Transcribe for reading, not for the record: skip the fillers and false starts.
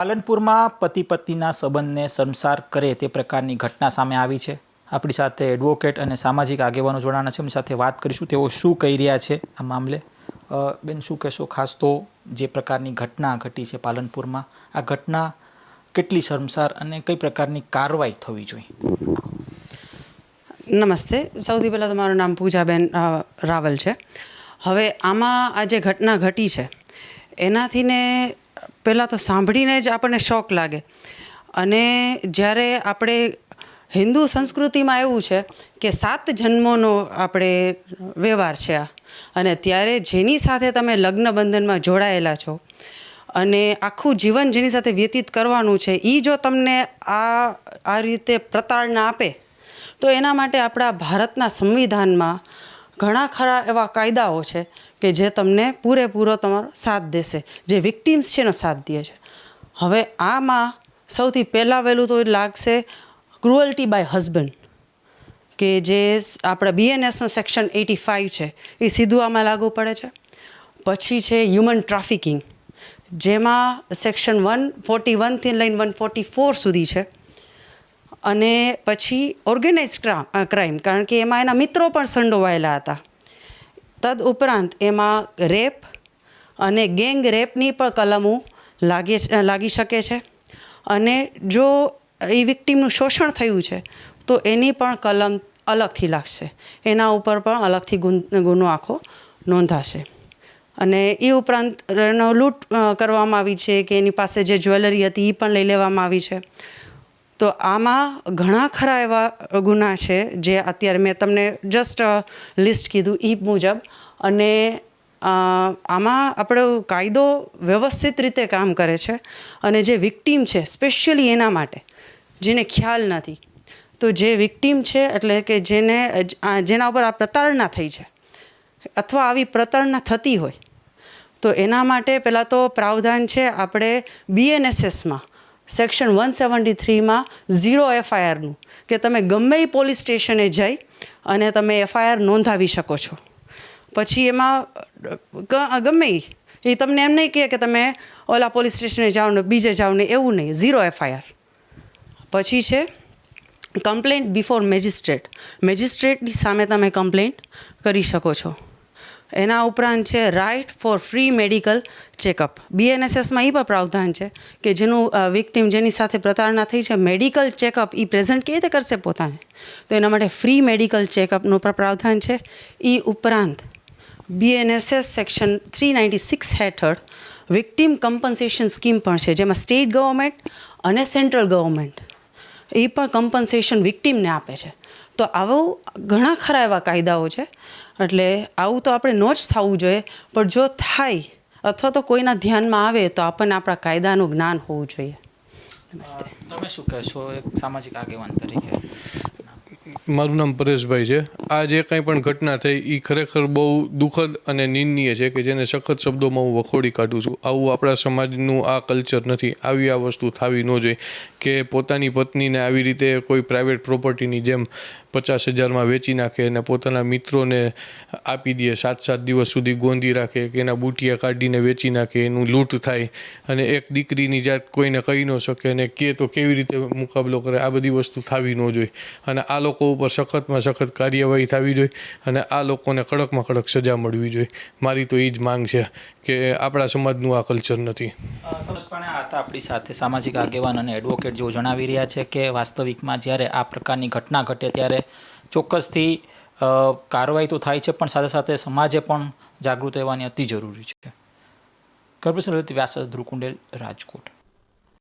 પાલનપુરમાં પતિ પત્નીના સંબંધને શર્મસાર કરે તે પ્રકારની ઘટના સામે આવી છે। આપણી સાથે એડવોકેટ અને સામાજિક આગેવાનો જોડાણા છે, એમની સાથે વાત કરીશું તેઓ શું કહી રહ્યા છે આ મામલે। બેન, શું કહેશો? ખાસ તો જે પ્રકારની ઘટના ઘટી છે પાલનપુરમાં, આ ઘટના કેટલી શર્મસાર અને કઈ પ્રકારની કાર્યવાહી થવી જોઈએ? નમસ્તે। સૌથી પહેલાં તો મારું નામ પૂજાબેન રાવલ છે। હવે આમાં આ જે ઘટના ઘટી છે એનાથી ને પહેલાં તો સાંભળીને જ આપણને શોક લાગે। અને જ્યારે આપણે હિન્દુ સંસ્કૃતિમાં એવું છે કે 7 જન્મોનો આપણે વ્યવહાર છે આ, અને ત્યારે જેની સાથે તમે લગ્ન બંધનમાં જોડાયેલા છો અને આખું જીવન જેની સાથે વ્યતીત કરવાનું છે, એ જો તમને આ રીતે પ્રતાડના આપે તો એના માટે આપણા ભારતના સંવિધાનમાં ઘણા ખરા એવા કાયદાઓ છે કે જે તમને પૂરેપૂરો તમારો સાથ દેશે, જે વિક્ટિમ્સ છે એનો સાથ દે છે। હવે આમાં સૌથી પહેલાં વહેલું તો લાગશે ક્રુઅલ્ટી બાય હસબન્ડ, કે જે આપણા BNSનો સેક્શન 85 છે એ સીધું આમાં લાગુ પડે છે। પછી છે હ્યુમન ટ્રાફિકિંગ, જેમાં સેક્શન 141થી લઈને 144 સુધી છે। અને પછી ઓર્ગેનાઇઝ ક્રાઇમ, કારણ કે એમાં એના મિત્રો પણ સંડોવાયેલા હતા। તદ ઉપરાંત એમાં રેપ અને ગેંગ રેપની પણ કલમો લાગી શકે છે। અને જો એ વિક્ટિમનું શોષણ થયું છે તો એની પણ કલમ અલગથી લાગશે, એના ઉપર પણ અલગથી ગુનો આખો નોંધાશે। અને એ ઉપરાંત એનો લૂંટ કરવામાં આવી છે કે એની પાસે જે જ્વેલરી હતી એ પણ લઈ લેવામાં આવી છે। તો આમાં ઘણા ખરા એવા ગુના છે જે અત્યારે મેં તમને જસ્ટ લિસ્ટ કીધું એ મુજબ। અને આમાં આપણો કાયદો વ્યવસ્થિત રીતે કામ કરે છે। અને જે વિક્ટિમ છે સ્પેશિયલી એના માટે જેને ખ્યાલ નથી, તો જે વિક્ટિમ છે એટલે કે જેના ઉપર આ પ્રતાડના થઈ છે અથવા આવી પ્રતાડના થતી હોય, તો એના માટે પહેલાં તો પ્રાવધાન છે આપણે BNSSમાં સેક્શન 173માં 0 FIRનું, કે તમે ગમે એ પોલીસ સ્ટેશને જઈ અને તમે FIR નોંધાવી શકો છો। પછી એમાં ગમે એ તમને એમ નહીં કહે કે તમે ઓલા પોલીસ સ્ટેશને જાઓ ને બીજે જાઓ ને, એવું નહીં, 0 FIR। પછી છે કમ્પ્લેન્ટ બિફોર મેજિસ્ટ્રેટની સામે તમે કમ્પ્લેન્ટ કરી શકો છો। એના ઉપરાંત છે right for free medical checkup, BNSSમાં એ પણ પ્રાવધાન છે કે જેનું વિક્ટિમ જેની સાથે પ્રતાડના થઈ છે, મેડિકલ ચેકઅપ એ પ્રેઝન્ટ કેવી રીતે કરશે પોતાને, તો એના માટે ફ્રી મેડિકલ ચેકઅપનું પણ પ્રાવધાન છે। એ ઉપરાંત BNSS સેક્શન 396 હેઠળ વિક્ટિમ કમ્પન્સેશન સ્કીમ પણ છે, જેમાં સ્ટેટ ગવર્મેન્ટ અને સેન્ટ્રલ ગવર્મેન્ટ એ પણ કમ્પન્સેશન વિક્ટિમને આપે છે। તો આવું ઘણા ખરા એવા કાયદાઓ છે, એટલે આવું તો આપણે ન જ થવું જોઈએ, પણ જો થાય અથવા તો કોઈના ધ્યાનમાં આવે તો આપણને આપણા કાયદાનું જ્ઞાન હોવું જોઈએ। નમસ્તે। તમે શું કહેશો એક સામાજિક આગેવાન તરીકે? મારું નામ પરેશભાઈ છે। આ જે કંઈ પણ ઘટના થઈ એ ખરેખર બહુ દુઃખદ અને નિંદનીય છે, કે જેને સખત શબ્દોમાં હું વખોડી કાઢું છું। આવું આપણા સમાજનું આ કલ્ચર નથી, આવી આ વસ્તુ થવી ન જોઈએ કે પોતાની પત્નીને આવી રીતે કોઈ પ્રાઇવેટ પ્રોપર્ટીની જેમ 50,000માં વેચી નાખે અને પોતાના મિત્રોને આપી દે, 7 દિવસ સુધી ગોંધી રાખે, કે એના બુટિયા કાઢીને વેચી નાખે, એનું લૂંટ થાય, અને એક દીકરીની જાત કોઈને કહી ન શકે અને કે તો કેવી રીતે મુકાબલો કરે, આ બધી વસ્તુ થવી ન જોઈએ। અને આ લોકો ઉપર સખતમાં સખત કાર્યવાહી થવી જોઈએ અને આ લોકોને કડકમાં કડક સજા મળવી જોઈએ। મારી તો એ જ માંગ છે કે આપણા સમાજનું આ કલ્ચર નથી। પણ આ હતા આપણી સાથે સામાજિક આગેવાન અને એડવોકેટ, જેઓ જણાવી રહ્યા છે કે વાસ્તવિકમાં જ્યારે આ પ્રકારની ઘટના ઘટે ત્યારે ચોક્કસથી કાર્યવાહી તો થાય છે, પણ સાથે સાથે સમાજે પણ જાગૃત રહેવાની અતિ જરૂરી છે। કોર્પોરેશન વ્યાસ ધ્રુવ કુંડેલ, રાજકોટ।